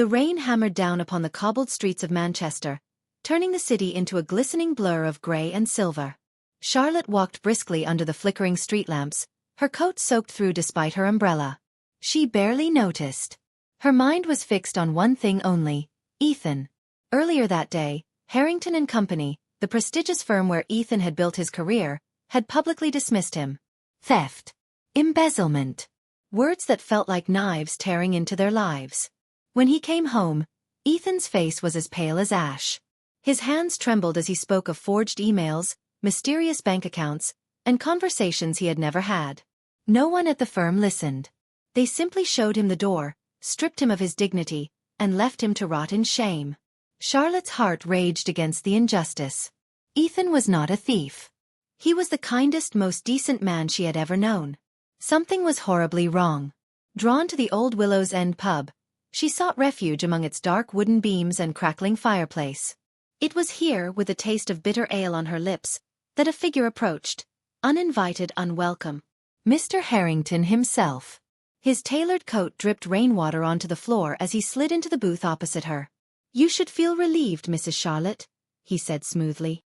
The rain hammered down upon the cobbled streets of Manchester, turning the city into a glistening blur of grey and silver. Charlotte walked briskly under the flickering street lamps, her coat soaked through despite her umbrella. She barely noticed. Her mind was fixed on one thing only: Ethan. Earlier that day, Harrington and Company, the prestigious firm where Ethan had built his career, had publicly dismissed him. Theft. Embezzlement. Words that felt like knives tearing into their lives. When he came home, Ethan's face was as pale as ash. His hands trembled as he spoke of forged emails, mysterious bank accounts, and conversations he had never had. No one at the firm listened. They simply showed him the door, stripped him of his dignity, and left him to rot in shame. Charlotte's heart raged against the injustice. Ethan was not a thief. He was the kindest, most decent man she had ever known. Something was horribly wrong. Drawn to the old Willow's End pub, she sought refuge among its dark wooden beams and crackling fireplace. It was here, with a taste of bitter ale on her lips, that a figure approached, uninvited, unwelcome. Mr. Harrington himself. His tailored coat dripped rainwater onto the floor as he slid into the booth opposite her. "You should feel relieved, Mrs. Charlotte," he said smoothly.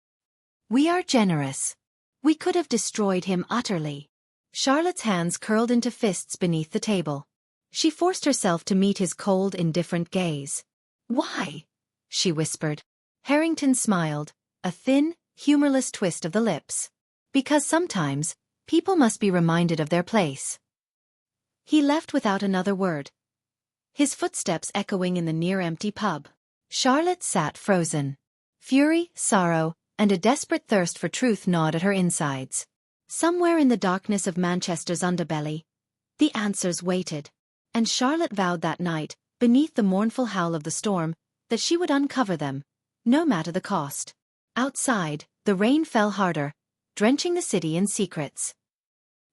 "We are generous. We could have destroyed him utterly." Charlotte's hands curled into fists beneath the table. She forced herself to meet his cold, indifferent gaze. "Why?" she whispered. Harrington smiled, a thin, humorless twist of the lips. "Because sometimes, people must be reminded of their place." He left without another word, his footsteps echoing in the near-empty pub. Charlotte sat frozen. Fury, sorrow, and a desperate thirst for truth gnawed at her insides. Somewhere in the darkness of Manchester's underbelly, the answers waited. And Charlotte vowed that night, beneath the mournful howl of the storm, that she would uncover them, no matter the cost. Outside, the rain fell harder, drenching the city in secrets.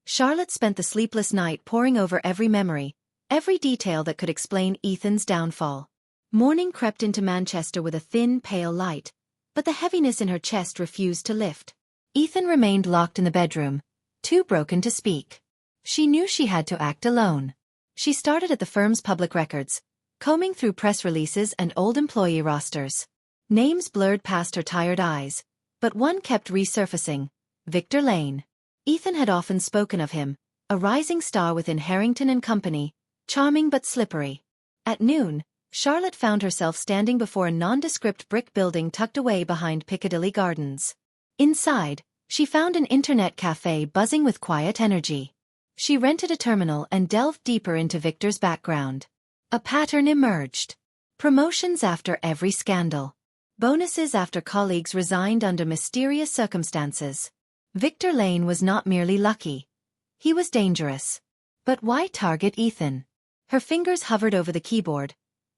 Charlotte spent the sleepless night poring over every memory, every detail that could explain Ethan's downfall. Morning crept into Manchester with a thin, pale light, but the heaviness in her chest refused to lift. Ethan remained locked in the bedroom, too broken to speak. She knew she had to act alone. She started at the firm's public records, combing through press releases and old employee rosters. Names blurred past her tired eyes, but one kept resurfacing: Victor Lane. Ethan had often spoken of him, a rising star within Harrington and Company, charming but slippery. At noon, Charlotte found herself standing before a nondescript brick building tucked away behind Piccadilly Gardens. Inside, she found an internet cafe buzzing with quiet energy. She rented a terminal and delved deeper into Victor's background. A pattern emerged. Promotions after every scandal. Bonuses after colleagues resigned under mysterious circumstances. Victor Lane was not merely lucky. He was dangerous. But why target Ethan? Her fingers hovered over the keyboard,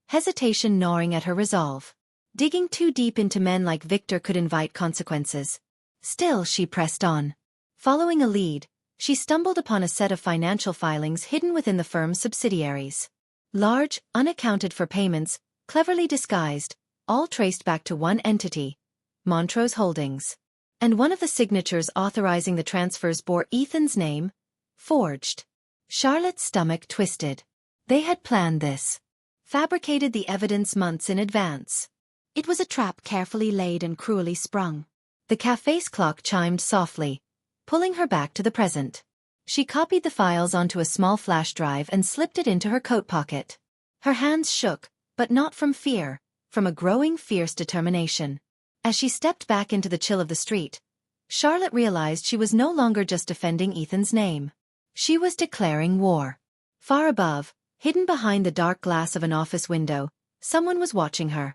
hesitation gnawing at her resolve. Digging too deep into men like Victor could invite consequences. Still, she pressed on. Following a lead, she stumbled upon a set of financial filings hidden within the firm's subsidiaries. Large, unaccounted-for payments, cleverly disguised, all traced back to one entity, Montrose Holdings. And one of the signatures authorizing the transfers bore Ethan's name, forged. Charlotte's stomach twisted. They had planned this. Fabricated the evidence months in advance. It was a trap carefully laid and cruelly sprung. The cafe's clock chimed softly, pulling her back to the present. She copied the files onto a small flash drive and slipped it into her coat pocket. Her hands shook, but not from fear, from a growing fierce determination. As she stepped back into the chill of the street, Charlotte realized she was no longer just defending Ethan's name. She was declaring war. Far above, hidden behind the dark glass of an office window, someone was watching her.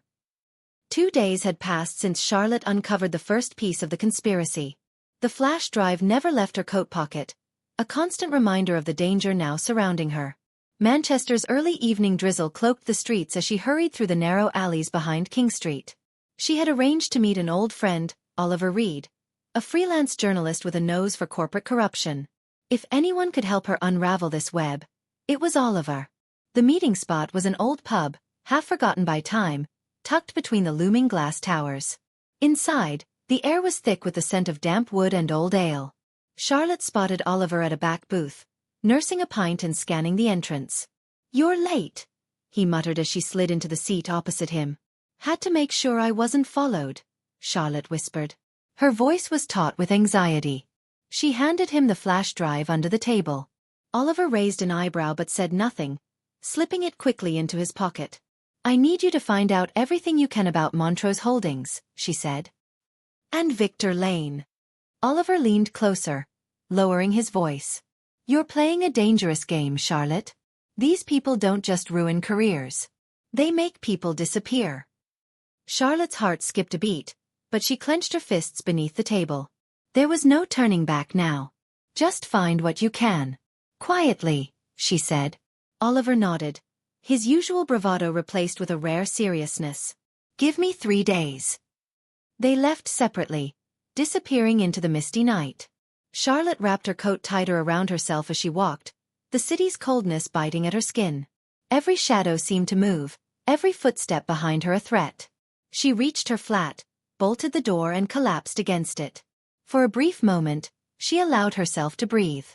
2 days had passed since Charlotte uncovered the first piece of the conspiracy. The flash drive never left her coat pocket, a constant reminder of the danger now surrounding her. Manchester's early evening drizzle cloaked the streets as she hurried through the narrow alleys behind King Street. She had arranged to meet an old friend, Oliver Reed, a freelance journalist with a nose for corporate corruption. If anyone could help her unravel this web, it was Oliver. The meeting spot was an old pub, half forgotten by time, tucked between the looming glass towers. Inside, the air was thick with the scent of damp wood and old ale. Charlotte spotted Oliver at a back booth, nursing a pint and scanning the entrance. "You're late," he muttered as she slid into the seat opposite him. Had to make sure I wasn't followed, Charlotte whispered. Her voice was taut with anxiety. She handed him the flash drive under the table. Oliver raised an eyebrow but said nothing, slipping it quickly into his pocket. I need you to find out everything you can about Montrose Holdings, she said. And Victor Lane. Oliver leaned closer, lowering his voice. You're playing a dangerous game, Charlotte. These people don't just ruin careers. They make people disappear. Charlotte's heart skipped a beat, but she clenched her fists beneath the table. There was no turning back now. Just find what you can. Quietly, she said. Oliver nodded, his usual bravado replaced with a rare seriousness. Give me 3 days. They left separately, disappearing into the misty night. Charlotte wrapped her coat tighter around herself as she walked, the city's coldness biting at her skin. Every shadow seemed to move, every footstep behind her a threat. She reached her flat, bolted the door and collapsed against it. For a brief moment, she allowed herself to breathe.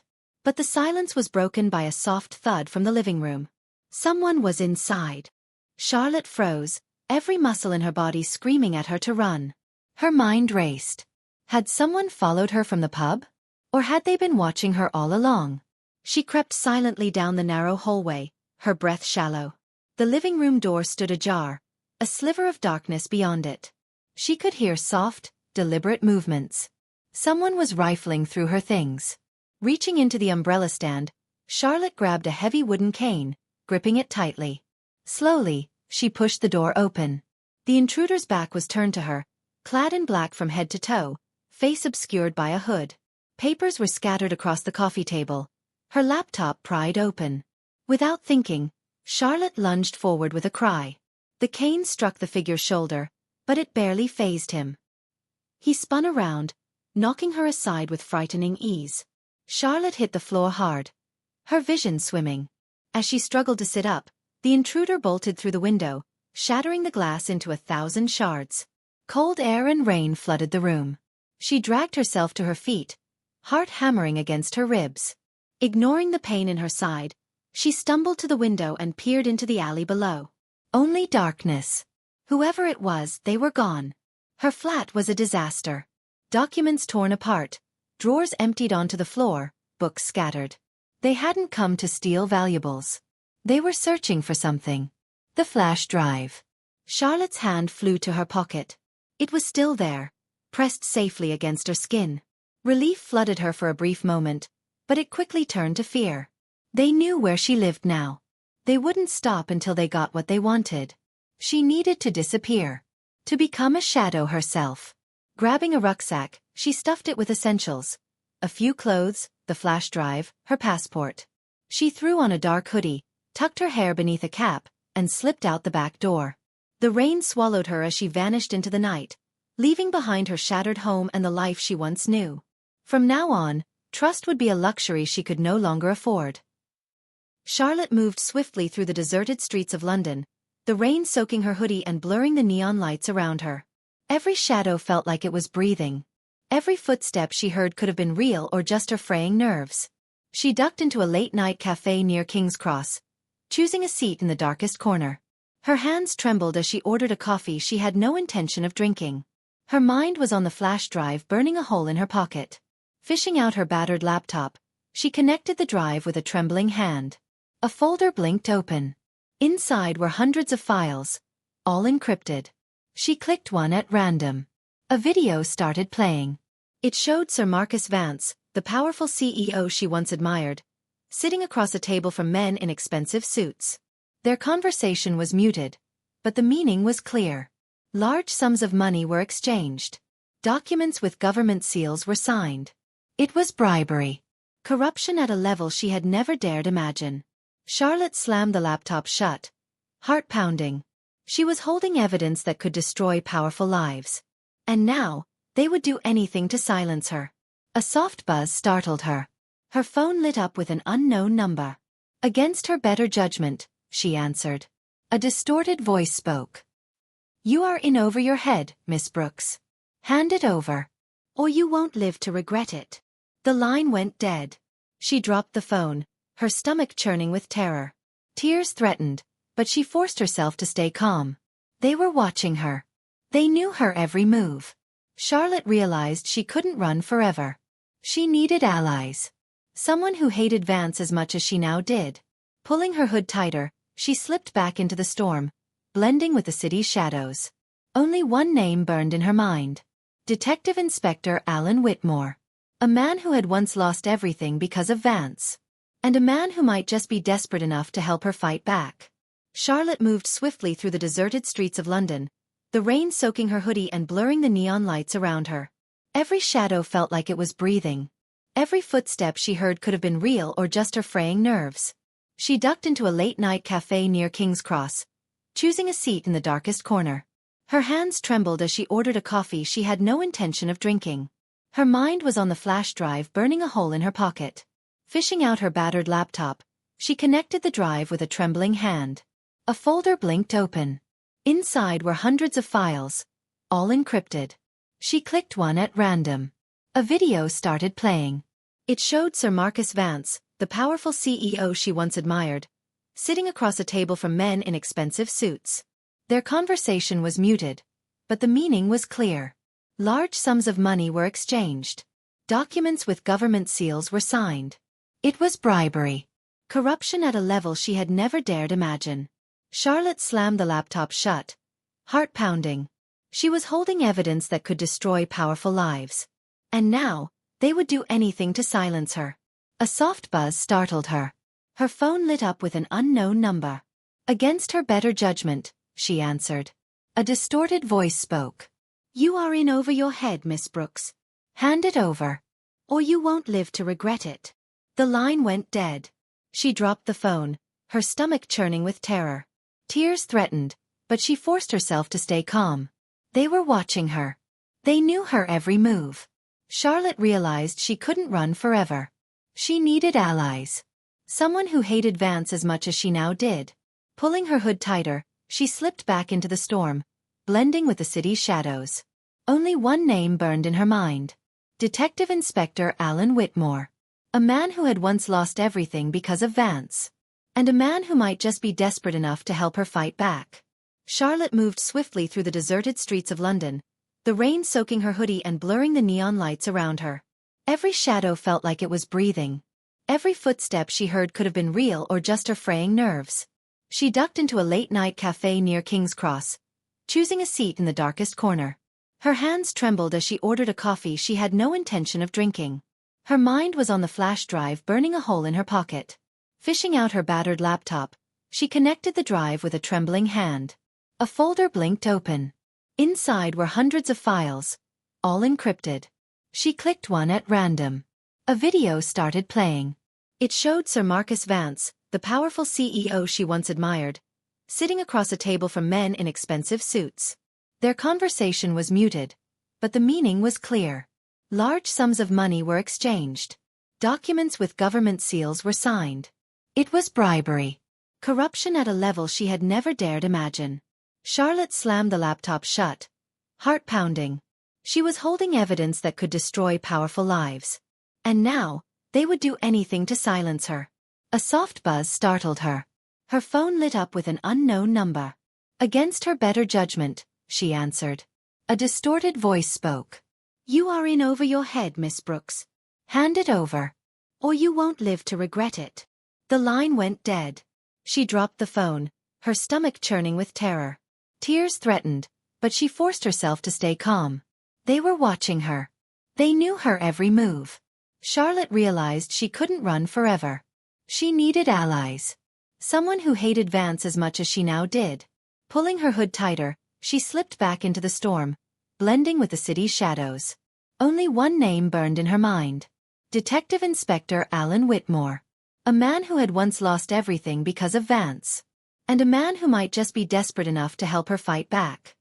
But the silence was broken by a soft thud from the living room. Someone was inside. Charlotte froze, every muscle in her body screaming at her to run. Her mind raced. Had someone followed her from the pub? Or had they been watching her all along? She crept silently down the narrow hallway, her breath shallow. The living room door stood ajar, a sliver of darkness beyond it. She could hear soft, deliberate movements. Someone was rifling through her things. Reaching into the umbrella stand, Charlotte grabbed a heavy wooden cane, gripping it tightly. Slowly, she pushed the door open. The intruder's back was turned to her, clad in black from head to toe, face obscured by a hood. Papers were scattered across the coffee table, her laptop pried open. Without thinking, Charlotte lunged forward with a cry. The cane struck the figure's shoulder, but it barely fazed him. He spun around, knocking her aside with frightening ease. Charlotte hit the floor hard, her vision swimming. As she struggled to sit up, the intruder bolted through the window, shattering the glass into 1,000 shards. Cold air and rain flooded the room. She dragged herself to her feet, heart hammering against her ribs. Ignoring the pain in her side, she stumbled to the window and peered into the alley below. Only darkness. Whoever it was, they were gone. Her flat was a disaster. Documents torn apart, drawers emptied onto the floor, books scattered. They hadn't come to steal valuables. They were searching for something. The flash drive. Charlotte's hand flew to her pocket. It was still there, pressed safely against her skin. Relief flooded her for a brief moment, but it quickly turned to fear. They knew where she lived now. They wouldn't stop until they got what they wanted. She needed to disappear. To become a shadow herself. Grabbing a rucksack, she stuffed it with essentials. A few clothes, the flash drive, her passport. She threw on a dark hoodie, tucked her hair beneath a cap, and slipped out the back door. The rain swallowed her as she vanished into the night, leaving behind her shattered home and the life she once knew. From now on, trust would be a luxury she could no longer afford. Charlotte moved swiftly through the deserted streets of London, the rain soaking her hoodie and blurring the neon lights around her. Every shadow felt like it was breathing. Every footstep she heard could have been real or just her fraying nerves. She ducked into a late-night cafe near King's Cross, choosing a seat in the darkest corner. Her hands trembled as she ordered a coffee she had no intention of drinking. Her mind was on the flash drive burning a hole in her pocket. Fishing out her battered laptop, she connected the drive with a trembling hand. A folder blinked open. Inside were hundreds of files, all encrypted. She clicked one at random. A video started playing. It showed Sir Marcus Vance, the powerful CEO she once admired, sitting across a table from men in expensive suits. Their conversation was muted, but the meaning was clear. Large sums of money were exchanged. Documents with government seals were signed. It was bribery. Corruption at a level she had never dared imagine. Charlotte slammed the laptop shut, heart pounding. She was holding evidence that could destroy powerful lives. And now, they would do anything to silence her. A soft buzz startled her. Her phone lit up with an unknown number. Against her better judgment, she answered. A distorted voice spoke. "You are in over your head, Miss Brooks. Hand it over. Or you won't live to regret it." The line went dead. She dropped the phone, her stomach churning with terror. Tears threatened, but she forced herself to stay calm. They were watching her. They knew her every move. Charlotte realized she couldn't run forever. She needed allies. Someone who hated Vance as much as she now did. Pulling her hood tighter, she slipped back into the storm, blending with the city's shadows. Only one name burned in her mind. Detective Inspector Alan Whitmore. A man who had once lost everything because of Vance. And a man who might just be desperate enough to help her fight back. Charlotte moved swiftly through the deserted streets of London, the rain soaking her hoodie and blurring the neon lights around her. Every shadow felt like it was breathing. Every footstep she heard could have been real or just her fraying nerves. She ducked into a late-night cafe near King's Cross, choosing a seat in the darkest corner. Her hands trembled as she ordered a coffee she had no intention of drinking. Her mind was on the flash drive burning a hole in her pocket. Fishing out her battered laptop, she connected the drive with a trembling hand. A folder blinked open. Inside were hundreds of files, all encrypted. She clicked one at random. A video started playing. It showed Sir Marcus Vance, the powerful CEO she once admired, sitting across a table from men in expensive suits. Their conversation was muted, but the meaning was clear. Large sums of money were exchanged. Documents with government seals were signed. It was bribery. Corruption at a level she had never dared imagine. Charlotte slammed the laptop shut, heart pounding. She was holding evidence that could destroy powerful lives. And now, they would do anything to silence her. A soft buzz startled her. Her phone lit up with an unknown number. Against her better judgment, she answered. A distorted voice spoke. "You are in over your head, Miss Brooks. Hand it over. Or you won't live to regret it." The line went dead. She dropped the phone, her stomach churning with terror. Tears threatened, but she forced herself to stay calm. They were watching her. They knew her every move. Charlotte realized she couldn't run forever. She needed allies. Someone who hated Vance as much as she now did. Pulling her hood tighter, she slipped back into the storm, blending with the city's shadows. Only one name burned in her mind. Detective Inspector Alan Whitmore. A man who had once lost everything because of Vance. And a man who might just be desperate enough to help her fight back. Charlotte moved swiftly through the deserted streets of London, the rain soaking her hoodie and blurring the neon lights around her. Every shadow felt like it was breathing. Every footstep she heard could have been real or just her fraying nerves. She ducked into a late-night cafe near King's Cross, choosing a seat in the darkest corner. Her hands trembled as she ordered a coffee she had no intention of drinking. Her mind was on the flash drive burning a hole in her pocket. Fishing out her battered laptop, she connected the drive with a trembling hand. A folder blinked open. Inside were hundreds of files, all encrypted. She clicked one at random. A video started playing. It showed Sir Marcus Vance, the powerful CEO she once admired, sitting across a table from men in expensive suits. Their conversation was muted, but the meaning was clear. Large sums of money were exchanged. Documents with government seals were signed. It was bribery. Corruption at a level she had never dared imagine. Charlotte slammed the laptop shut, heart pounding. She was holding evidence that could destroy powerful lives. And now, they would do anything to silence her. A soft buzz startled her. Her phone lit up with an unknown number. Against her better judgment, she answered. A distorted voice spoke. "You are in over your head, Miss Brooks. Hand it over. Or you won't live to regret it." The line went dead. She dropped the phone, her stomach churning with terror. Tears threatened, but she forced herself to stay calm. They were watching her. They knew her every move. Charlotte realized she couldn't run forever. She needed allies. Someone who hated Vance as much as she now did. Pulling her hood tighter, she slipped back into the storm, blending with the city's shadows. Only one name burned in her mind. Detective Inspector Alan Whitmore. A man who had once lost everything because of Vance. And a man who might just be desperate enough to help her fight back.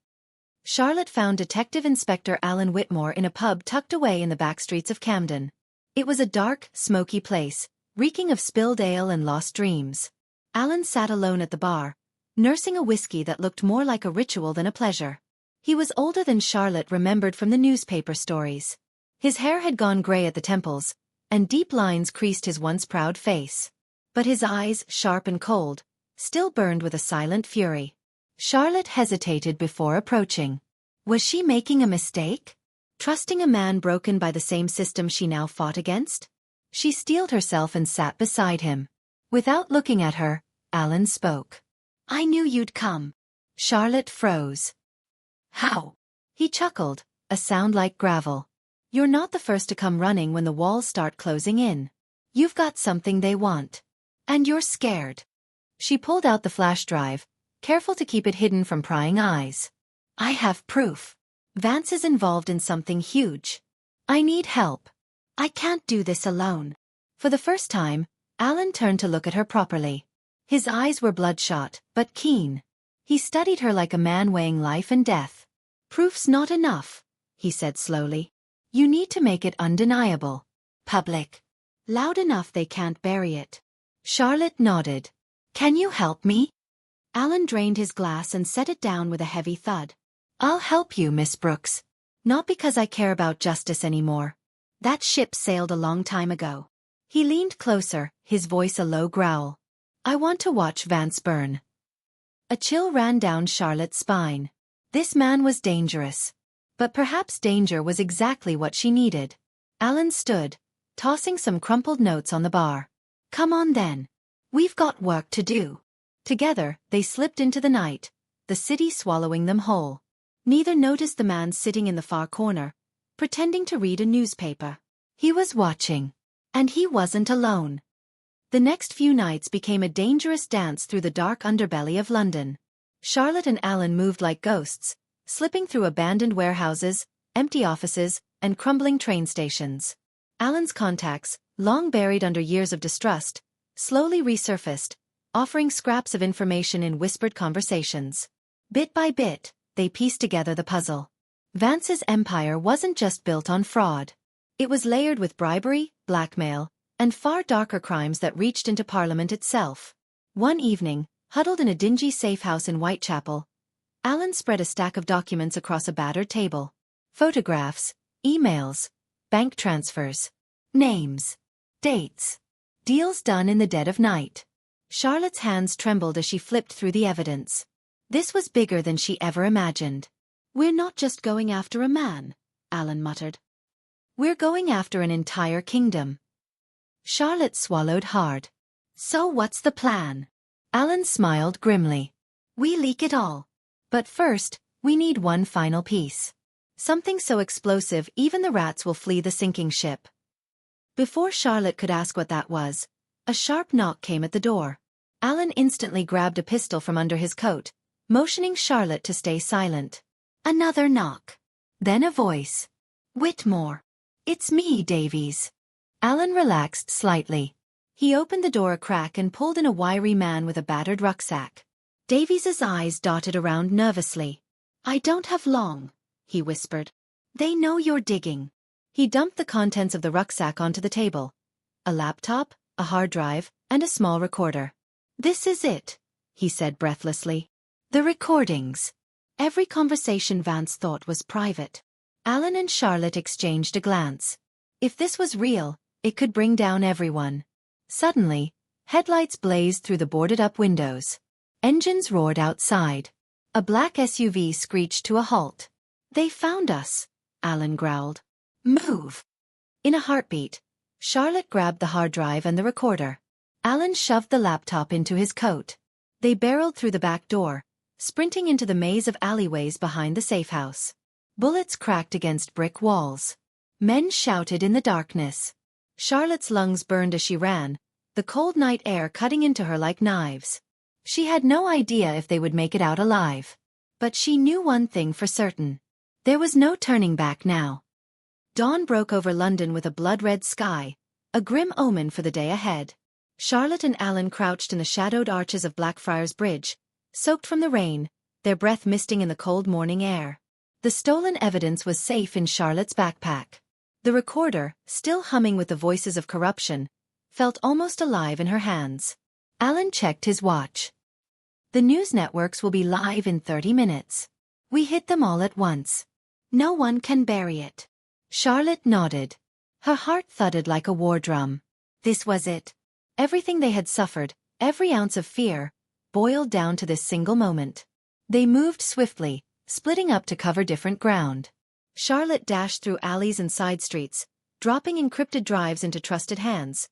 Charlotte found Detective Inspector Alan Whitmore in a pub tucked away in the back streets of Camden. It was a dark, smoky place, reeking of spilled ale and lost dreams. Alan sat alone at the bar, nursing a whiskey that looked more like a ritual than a pleasure. He was older than Charlotte remembered from the newspaper stories. His hair had gone grey at the temples, and deep lines creased his once proud face. But his eyes, sharp and cold, still burned with a silent fury. Charlotte hesitated before approaching. Was she making a mistake? Trusting a man broken by the same system she now fought against? She steeled herself and sat beside him. Without looking at her, Alan spoke. I knew you'd come. Charlotte froze. How? He chuckled, a sound like gravel. You're not the first to come running when the walls start closing in. You've got something they want. And you're scared. She pulled out the flash drive, careful to keep it hidden from prying eyes. I have proof. Vance is involved in something huge. I need help. I can't do this alone. For the first time, Alan turned to look at her properly. His eyes were bloodshot, but keen. He studied her like a man weighing life and death. Proof's not enough, he said slowly. You need to make it undeniable. Public. Loud enough they can't bury it. Charlotte nodded. Can you help me? Alan drained his glass and set it down with a heavy thud. I'll help you, Miss Brooks. Not because I care about justice anymore. That ship sailed a long time ago. He leaned closer, his voice a low growl. I want to watch Vance burn. A chill ran down Charlotte's spine. This man was dangerous. But perhaps danger was exactly what she needed. Alan stood, tossing some crumpled notes on the bar. Come on then. We've got work to do. Together, they slipped into the night, the city swallowing them whole. Neither noticed the man sitting in the far corner, pretending to read a newspaper. He was watching. And he wasn't alone. The next few nights became a dangerous dance through the dark underbelly of London. Charlotte and Alan moved like ghosts, slipping through abandoned warehouses, empty offices, and crumbling train stations. Alan's contacts, long buried under years of distrust, slowly resurfaced, offering scraps of information in whispered conversations. Bit by bit, they pieced together the puzzle. Vance's empire wasn't just built on fraud. It was layered with bribery, blackmail, and far darker crimes that reached into Parliament itself. One evening, huddled in a dingy safe house in Whitechapel, Alan spread a stack of documents across a battered table. Photographs, emails, bank transfers, names, dates, deals done in the dead of night. Charlotte's hands trembled as she flipped through the evidence. This was bigger than she ever imagined. We're not just going after a man, Alan muttered. We're going after an entire kingdom. Charlotte swallowed hard. So what's the plan? Alan smiled grimly. We leak it all. But first, we need one final piece. Something so explosive even the rats will flee the sinking ship. Before Charlotte could ask what that was, a sharp knock came at the door. Alan instantly grabbed a pistol from under his coat, motioning Charlotte to stay silent. Another knock. Then a voice. Whitmore. It's me, Davies. Alan relaxed slightly. He opened the door a crack and pulled in a wiry man with a battered rucksack. Davies's eyes dotted around nervously. I don't have long, he whispered. They know you're digging. He dumped the contents of the rucksack onto the table. A laptop, a hard drive, and a small recorder. This is it, he said breathlessly. The recordings. Every conversation Vance thought was private. Alan and Charlotte exchanged a glance. If this was real, it could bring down everyone. Suddenly, headlights blazed through the boarded-up windows. Engines roared outside. A black SUV screeched to a halt. They found us, Alan growled. Move. In a heartbeat, Charlotte grabbed the hard drive and the recorder. Alan shoved the laptop into his coat. They barreled through the back door, sprinting into the maze of alleyways behind the safe house. Bullets cracked against brick walls. Men shouted in the darkness. Charlotte's lungs burned as she ran, the cold night air cutting into her like knives. She had no idea if they would make it out alive. But she knew one thing for certain. There was no turning back now. Dawn broke over London with a blood-red sky, a grim omen for the day ahead. Charlotte and Alan crouched in the shadowed arches of Blackfriars Bridge, soaked from the rain, their breath misting in the cold morning air. The stolen evidence was safe in Charlotte's backpack. The recorder, still humming with the voices of corruption, felt almost alive in her hands. Alan checked his watch. The news networks will be live in 30 minutes. We hit them all at once. No one can bury it. Charlotte nodded. Her heart thudded like a war drum. This was it. Everything they had suffered, every ounce of fear, boiled down to this single moment. They moved swiftly, splitting up to cover different ground. Charlotte dashed through alleys and side streets, dropping encrypted drives into trusted hands.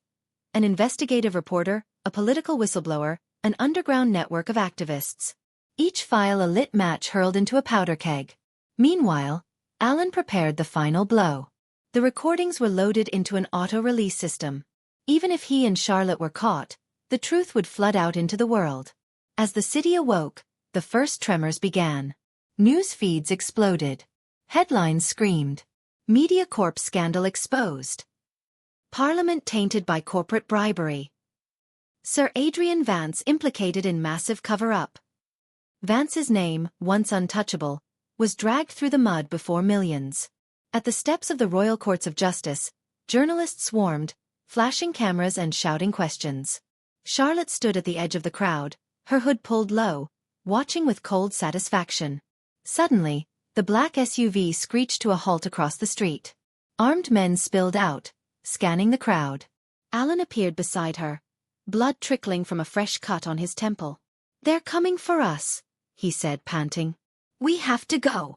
An investigative reporter, a political whistleblower, an underground network of activists. Each file a lit match hurled into a powder keg. Meanwhile, Alan prepared the final blow. The recordings were loaded into an auto-release system. Even if he and Charlotte were caught, the truth would flood out into the world. As the city awoke, the first tremors began. News feeds exploded. Headlines screamed. MediaCorp scandal exposed. Parliament tainted by corporate bribery. Sir Adrian Vance implicated in massive cover-up. Vance's name, once untouchable, was dragged through the mud before millions. At the steps of the Royal Courts of Justice, journalists swarmed, flashing cameras and shouting questions. Charlotte stood at the edge of the crowd, her hood pulled low, watching with cold satisfaction. Suddenly, the black SUV screeched to a halt across the street. Armed men spilled out, scanning the crowd. Alan appeared beside her, blood trickling from a fresh cut on his temple. "They're coming for us," he said, panting. "We have to go."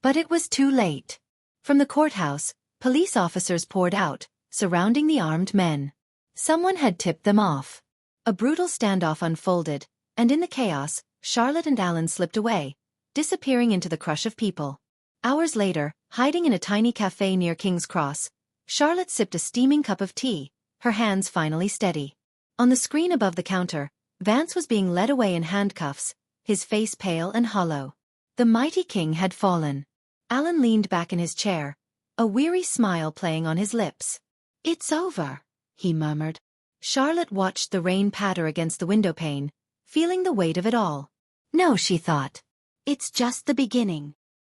But it was too late. From the courthouse, police officers poured out, surrounding the armed men. Someone had tipped them off. A brutal standoff unfolded, and in the chaos, Charlotte and Alan slipped away, disappearing into the crush of people. Hours later, hiding in a tiny cafe near King's Cross, Charlotte sipped a steaming cup of tea, her hands finally steady. On the screen above the counter, Vance was being led away in handcuffs, his face pale and hollow. The mighty king had fallen. Alan leaned back in his chair, a weary smile playing on his lips. "It's over," he murmured. Charlotte watched the rain patter against the windowpane, feeling the weight of it all. "No," she thought. "It's just the beginning."